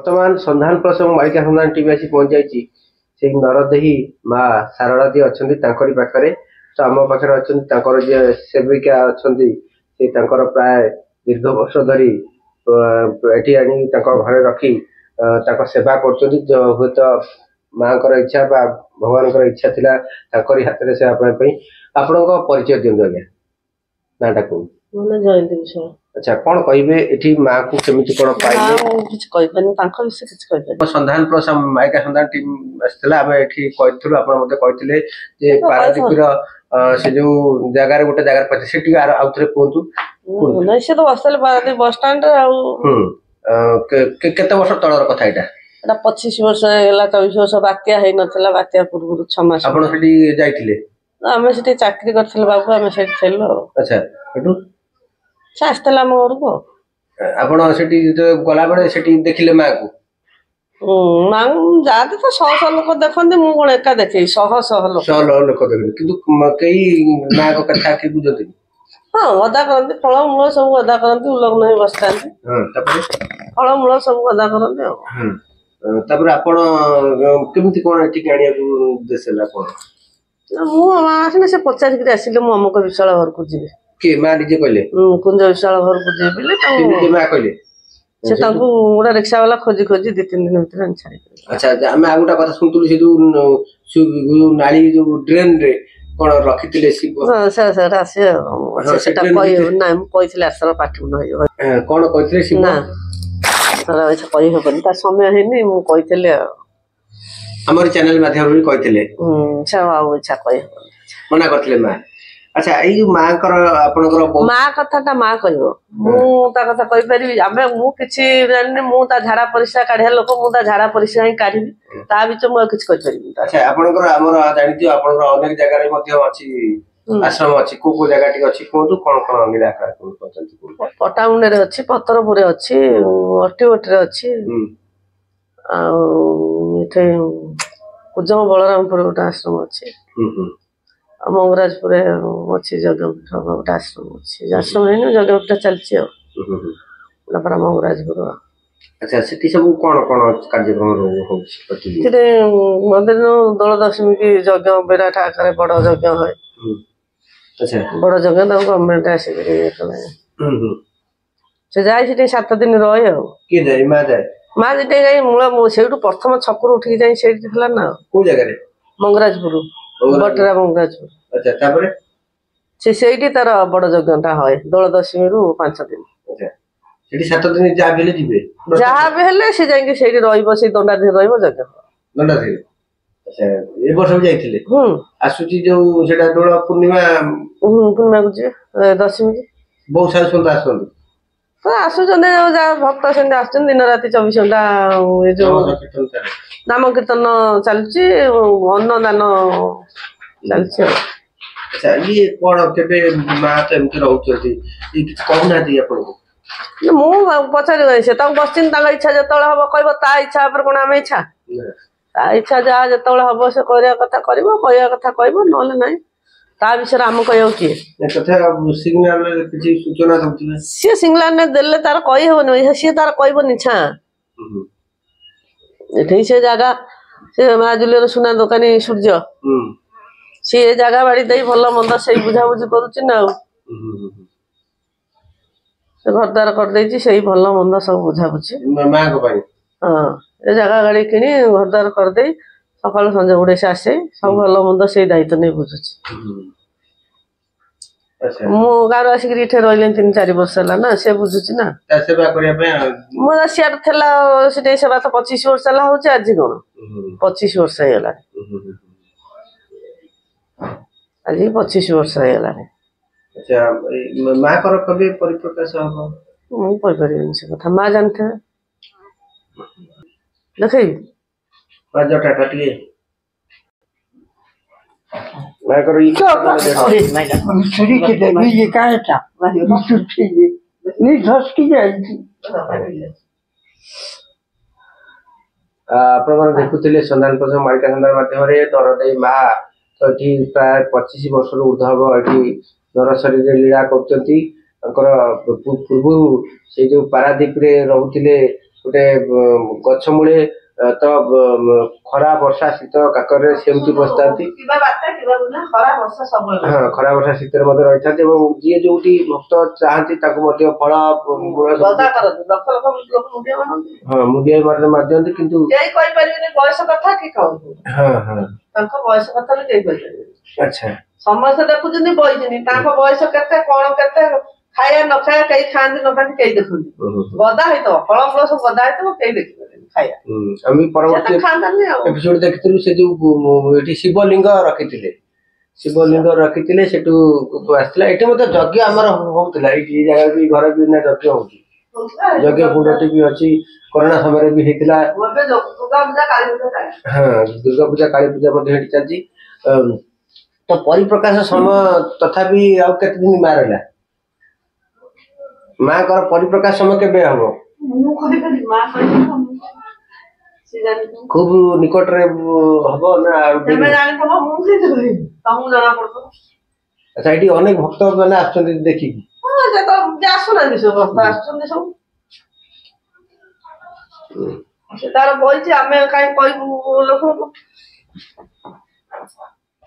ବର୍ତ୍ତମାନ ସନ୍ଧାନ ପ୍ରସଙ୍ଗ ମାଳିକା ସନ୍ଧାନ ଟିଭି ଆସି ପହଞ୍ଚି ଯାଇଛି ସେଇ ନରଦେହୀ ମା ଶାରଳା ଯିଏ ଅଛନ୍ତି ତାଙ୍କରି ପାଖରେ। ତ ଆମ ପାଖରେ ଅଛନ୍ତି ତାଙ୍କର ଯିଏ ସେବିକା ଅଛନ୍ତି ସେ ତାଙ୍କର ପ୍ରାୟ ଦୀର୍ଘ ବର୍ଷ ଧରି ଏଠି ଆଣି ତାଙ୍କ ଘରେ ରଖି ତାଙ୍କ ସେବା କରୁଛନ୍ତି। ହୁଏତ ମାଙ୍କର ଇଚ୍ଛା ବା ଭଗବାନଙ୍କର ଇଚ୍ଛା ଥିଲା ତାଙ୍କରି ହାତରେ ସେବା ପାଇବା ପାଇଁ। ଆପଣଙ୍କ ପରିଚୟ ଦିଅନ୍ତୁ ଆଜ୍ଞା, ନାଁଟା କୁହନ୍ତୁ। ଜୟନ୍ତୀ ବିଷୟ। ଆଚ୍ଛା, କଣ କହିବେ ଏଠି ମା କୁ କେମିତି କଣ ପାଇଲେ? କିଛି କହିପାରିନି, ତାଙ୍କ ବିଷୟରେ କିଛି କହିପାରିନି। ସନ୍ଧାନ ପ୍ରସଙ୍ଗ ମାଳିକା ସନ୍ଧାନ ଟିମ୍ ଆସିଥିଲା, ଆମେ ଏଠି କହିଥିଲୁ, ଆପଣ ମତେ କହିଥିଲେ ଯେ ପାରାଦୀପର ସେ ଯୋଉ ଜାଗାରେ ଗୋଟେ ଜାଗାରେ ପାଇଥିଲେ, ସେଠି ଆଉଥରେ କୁହନ୍ତୁ। ନାଇଁ, ସେ ତ ବସିଥିଲେ ପାରାଦୀପ ବସଷ୍ଟାଣ୍ଡରେ। ଆଉ କେତେ ବର୍ଷ ତଳର କଥା ଏଇଟା? ଏଟା 25 ବର୍ଷ ହେଇଗଲା, 24 ବର୍ଷ। ବାତ୍ୟା ହେଇନଥିଲା, ବାତ୍ୟା ପୂର୍ବରୁ 6 ମାସ। ଆପଣ ସେଠି ଯାଇଥିଲେ? ଆମେ ସେଠି ଚାକିରି କରିଥିଲେ ବାବୁ, ଆମେ ସେଠି ଥିଲୁ ଆଉ। ଆଚ୍ଛା, ସେଠୁ ସେ ଆସିଥିଲା ଆମ ଘରକୁ। ଆପଣ ସେଠି ଗଲାବେଳେ ସେଠି ଦେଖିଲେ ମାକୁ? ମା ଯାଆନ୍ତି ତ ଶହ ଶହ ଲୋକ ଦେଖନ୍ତି, ମୁଁ କଣ ଏକା ଦେଖେଇ, ଶହ ଶହ ଲୋକ ଦେଖନ୍ତି, କିନ୍ତୁ କେହି ମାଙ୍କ କଥା କେହି ବୁଝନ୍ତିନି। ହଁ, ଗଦା କରନ୍ତି, ଫଳମୂଳ ସବୁ ଗଦା କରନ୍ତି, ଉଲଗ୍ନ ହେଇ ବସିଥାନ୍ତି। ତାପରେ ଫଳମୂଳ ସବୁ ଗଦା କରନ୍ତି ଆଉ। ତାପରେ ଆପଣ କେମିତି କଣ ଏଠିକି ଆଣିବାକୁ ଉଦ୍ଦେଶ୍ୟ ହେଲା କଣ? ମୁଁ ମା ଆସିଲେ ସେ ପଚାରିକିରି ଆସିଲେ ମୁଁ ଅମୁକ ବିଶାଳ ଘରକୁ ଯିବି। କିଏ ମା ନିଜେ କହିଲେ? କୁଞ୍ଜ ବିଶାଳ ଘରକୁ ଯିବି ବୋଲି ମା କହିଲେ। ସେ ତାଙ୍କୁ ଗୋଟେ ରିକ୍ସା ବାଲା ଖୋଜି ଖୋଜି 2-3 ଦିନ ଭିତରେ ଛାଡିଦେଲେ। ଆଚ୍ଛା, ଆମେ ଆଉ ଗୋଟେ କଥା ଶୁଣୁଥିଲୁ, ସେ ଯୋଉ ନାଳି ଯୋଉ ଡ୍ରେନ ରେ କଣ ରଖିଥିଲେ ଶିବ? ସେଟା ଆସିବେ ଆଉ, ସେଟା କହିହବନି। ନାଇଁ, ମୁଁ କହିଥିଲି ଆଶ୍ରମ ପାଠିକୁ ନହେବ। କଣ କହିଥିଲେ ଶିବ? ନା, କହିହବନି, ତା ସମୟ ହେଇନି। ମୁଁ କହିଥିଲି ଆଉ, ଆମର ଚ୍ୟାନେଲ ମାଧ୍ୟମରେ ବି କହିଥିଲେ। ଆଉ ଇଚ୍ଛା କହିହବନି, ମନା କରିଥିଲେ ମା। ଆଚ୍ଛା, ଏଇ ଯୋଉ ମାଙ୍କର ଆପଣଙ୍କର ମା କଥାଟା ମା କହିବ, ମୁଁ ତା କଥା କହିପାରିବି? ମୁଁ କିଛି ଜାଣିନି, ମୁଁ ତା ଝାଡା ପରିସ୍ରା କାଢିବା ଲୋକ, ମୁଁ ତା ଝାଡା ପରିସ୍ରା ହିଁ କାଢିବି, ତା ଭିତରେ ମୁଁ ଆଉ କିଛି କହିପାରିବିନି। ଆଚ୍ଛା, ଆପଣଙ୍କର ଆମର ଜାଣିଥିବ ଆପଣଙ୍କର ଅନେକ ଜାଗାରେ ମଧ୍ୟ ଅଛି ଆଶ୍ରମ ଅଛି, କୋଉ କୋଉ ଜାଗା ଟିକେ ଅଛି କୁହନ୍ତୁ, କଣ କଣ ନିରାକାର କରୁଛନ୍ତି? ପଟାମୁଣ୍ଡରେ ଅଛି, ପତରପୁରରେ ଅଛି, ଅଟିବଟିରେ ଅଛି, ଆଉ ଏଠି କୁଜଙ୍ଗ ବଳରାମପୁର ଗୋଟେ ଆଶ୍ରମ ଅଛି, ଆଉ ମଙ୍ଗରାଜପୁରରେ ଅଛି ଯଜ୍ଞପୀଠ ଗୋଟେ ଆଶ୍ରମ ଅଛି। ଆଶ୍ରମ ହେଇନି, ଯଜ୍ଞପୀଠ ଚାଲିଛି ଆଉ ମଙ୍ଗରାଜପୁର। ଆଚ୍ଛା, ସେଠି ସବୁ କଣ କଣ କାର୍ଯ୍ୟକ୍ରମ ହଉଛି? ସେଠି ମନ୍ଦିର ଦୋଳ ଦଶମୀ କି ଯଜ୍ଞ ବିରାଟ ଆକାରରେ ବଡ ଯଜ୍ଞ ହୁଏ। ବଡ ଯଜ୍ଞ ତାକୁ ଗଭର୍ଣ୍ଣମେଣ୍ଟ ଆସିକିରି ସେ ଯାଏ ସେଠି 7 ଦିନ ରହେ ଆଉ। କିଏ ଯାଏ? ମା ଯାଏ? ମା ଯେତେ ଯାଇ ସେଇଠୁ ପ୍ରଥମ ଛକରୁ ଉଠିକି ଯାଇ ସେଇଠି ଥିଲା ନା। କୋଉ ଜାଗାରେ? ମଙ୍ଗରାଜପୁର, ବଟରା ମଙ୍ଗରାଜପୁର। ଆଚ୍ଛା, ତାପରେ ସେ ସେଇଠି ତାର ବଡ ଯଜ୍ଞଟା ହୁଏ, ଦୋଳ ଦଶମୀରୁ 5 ଦିନ। ସେଠି 7 ଦିନ ଯାହା ବି ହେଲେ ଯିବେ? ଯାହା ବି ହେଲେ ସେ ଯାଇକି ସେଇଠି ରହିବ, ସେଇ ଦଣ୍ଡାଧିରେ ରହିବ, ଯଜ୍ଞ ଦଣ୍ଡାଧିରେ। ଆଚ୍ଛା, ଏ ବର୍ଷ ବି ଯାଇଥିଲେ? ଆସୁଛି ଯୋଉ ସେଟା ଦୋଳ ପୂର୍ଣ୍ଣିମାକୁ ଯିବେ, ଦଶମୀ। ବହୁତ ସାରା ସନ୍ଥ ଆସୁଛନ୍ତି? ଆସୁଛନ୍ତି, ଯାହା ଭକ୍ତ ସେମିତି ଆସୁଛନ୍ତି। ଦିନ ରାତି 24 ଘଣ୍ଟା ଏ ଯୋଉ ନାମ କୀର୍ତ୍ତନ ଚାଲୁଛି, ଅନ୍ନଦାନ ଚାଲିଛି ଆଉ। ଆଚ୍ଛା, ଇଏ କଣ କେବେ ମା ତ ଏମିତି ରହୁଛନ୍ତି, କିଛି କହୁନାହାନ୍ତି ଆପଣଙ୍କୁ? ମୁଁ ପଚାରିବି, ସେ ତାଙ୍କୁ ବସିଛନ୍ତି, ତାଙ୍କ ଇଚ୍ଛା ଯେତେବେଳେ ହବ କହିବ। ତା ଇଚ୍ଛା ଉପରେ କଣ ଆମେ ଇଚ୍ଛା? ତା ଇଚ୍ଛା ଯାହା ଯେତେବେଳେ ହବ ସେ କରିବା କଥା କରିବ, କହିବା କଥା କହିବ, ନହେଲେ ନାହିଁ। ତା ବିଷୟରେ ଆମେ କହିବାକୁ କିଏ? କିଛି ସୂଚନା ଦଉଥିବେ? ସିଏ ସିଙ୍ଗଲାରେ ଦେଲେ ତାର କହିହବନି, ସିଏ ତାର କହିବନି ଛା। ଏଠି ସେ ଜାଗା, ସେ ମା ଜୁଲିର ସୁନା ଦୋକାନୀ ସୂର୍ଯ୍ୟ, ସିଏ ଜାଗା ବାଡି ଦେଇ ଭଲ ମନ୍ଦ ସେଇ ବୁଝାବୁଝି କରୁଛି ନା ଆଉ। ସେ ଘରଦ୍ୱାର କରିଦେଇଛି, ସେଇ ଭଲ ମନ୍ଦ ସବୁ ବୁଝାବୁଝି ମାଙ୍କ ପାଇଁ। ହଁ, ଏ ଜାଗା ଗାଡି କିଣି ଘରଦ୍ୱାର କରିଦେଇ ସକାଳୁ ସଞ୍ଜ ବୁଡେ ସେ ଆସେ, ସବୁ ଭଲ ମନ୍ଦ ସେଇ ଦାୟିତ୍ୱ ନେଇ ବୁଝୁଛି। ମୁଁ ଗାଁରୁ ଆସିକିରି ଏଠି ରହିଲେଣି 3-4 ବର୍ଷ ହେଲା ନା, ସେ ବୁଝୁଛି ନା ସେବା କରିବା ପାଇଁ। ମୁଁ ସିଆଡେ ଥିଲା, ସେଠି ସେବା ତ 25 ବର୍ଷ ହେଲା ହଉଛି। ଆଜି କଣ 25 ବର୍ଷ ହେଇଗଲାଣି, ଆଜି 25 ବର୍ଷ ହେଇଗଲାଣି। ଆଚ୍ଛା, ମାଙ୍କର କେବେ ପରିପ୍ରକାଶ ହବ? ମୁଁ କହିପାରିବିନି ସେ କଥା, ମା ଜାଣିଥିବେ। ଦେଖେଇବି ଟିକେ माकर ଆପଣ ଦେଖୁଥିଲେ ସନ୍ଧାନ ପ୍ରସଙ୍ଗ ମାଳିକା ସନ୍ଧାନ ମାଧ୍ୟମରେ ଦରଦେଇ ମା ତ ଏଠି ପ୍ରାୟ 25 ବର୍ଷରୁ ଉର୍ଦ୍ଧ ହବ ଏଠି ଦର ଶରୀରରେ ଲୀଳା କରୁଛନ୍ତି। ତାଙ୍କର ପୂର୍ବରୁ ସେଇ ଯୋଉ ପାରାଦୀପରେ ରହୁଥିଲେ ଗୋଟେ ଗଛ ମୂଳେ ତ ଖରା ବର୍ଷା ଶୀତ କାକରରେ ସେମିତି ବସିଥାନ୍ତି। ହଁ, ଖରା ବର୍ଷା ଶୀତରେ ମଧ୍ୟ ରହିଥାନ୍ତି ଏବଂ ଯିଏ ଯୋଉଠି ଭକ୍ତ ଚାହାନ୍ତି ତାକୁ ମଧ୍ୟ ଫଳ ମୂଳ ହଁ ମୁଣ୍ଡିଆ ମାରିଦିଅନ୍ତି କିନ୍ତୁ କେହି କହିପାରିବେନି ବୟସ କଥା କି କଣ। ହଁ ହଁ ତାଙ୍କ ବୟସ କଥା ବି କେହି କହିପାରିବେନି। ଆଚ୍ଛା ସମସ୍ତେ ଦେଖୁଛନ୍ତି ବଇଛନ୍ତି ତାଙ୍କ ବୟସ କେତେ କଣ କେତେ ଖାଇବା ନ ଖାଇବା କେହି ଖାଆନ୍ତି ନ ଖାଆନ୍ତି କେହି ଦେଖନ୍ତି। ଗଦା ହେଇଥିବ ଫଳମୂଳ ସବୁ ଗଦା ହେଇଥିବ କେହି ଦେଖିପାରିବେନି ଖାଇବା। ଆମେ ପରବର୍ତ୍ତୀ ଏପିସୋଡ ଦେଖିଥିଲୁ ସେ ଯୋଉ ଏଠି ଶିବଲିଙ୍ଗ ରଖିଥିଲେ ସେଠୁ ଆସିଥିଲା। ଏଠି ମଧ୍ୟ ଯଜ୍ଞ ଆମର ହଉଥିଲା ଏଇଠି ଏଇ ଜାଗାରେ ବି ଘରେ ବି ଯଜ୍ଞ ହଉଛି। ଯଜ୍ଞ କୁଣ୍ଡଟି ବି ଅଛି। କରୋନା ସମୟରେ ବି ହେଇଥିଲା। ହଁ, ଦୁର୍ଗା ପୂଜା କାଳୀ ପୂଜା ମଧ୍ୟ ଏଠି ଚାଲିଛି। ତ ପରିପ୍ରକାଶ ସମୟ ତଥାପି ଆଉ କେତେ ଦିନ ମା ରହିଲା? ମାଙ୍କର ପରିପ୍ରକାଶ ସମୟ କେବେ ହବ? ଖୁବ ନିକଟରେ ହବ ନା? ଆଚ୍ଛା, ଏଠି ଅନେକ ଭକ୍ତ ମାନେ ଆସୁଛନ୍ତି ଦେଖିକି। ଆସୁନାହାନ୍ତି ସବୁ ଭକ୍ତ ଆସୁଛନ୍ତି ସବୁ। ସେ ତାର ବଇଛି ଆମେ କାହିଁ କହିବୁ ଲୋକଙ୍କୁ।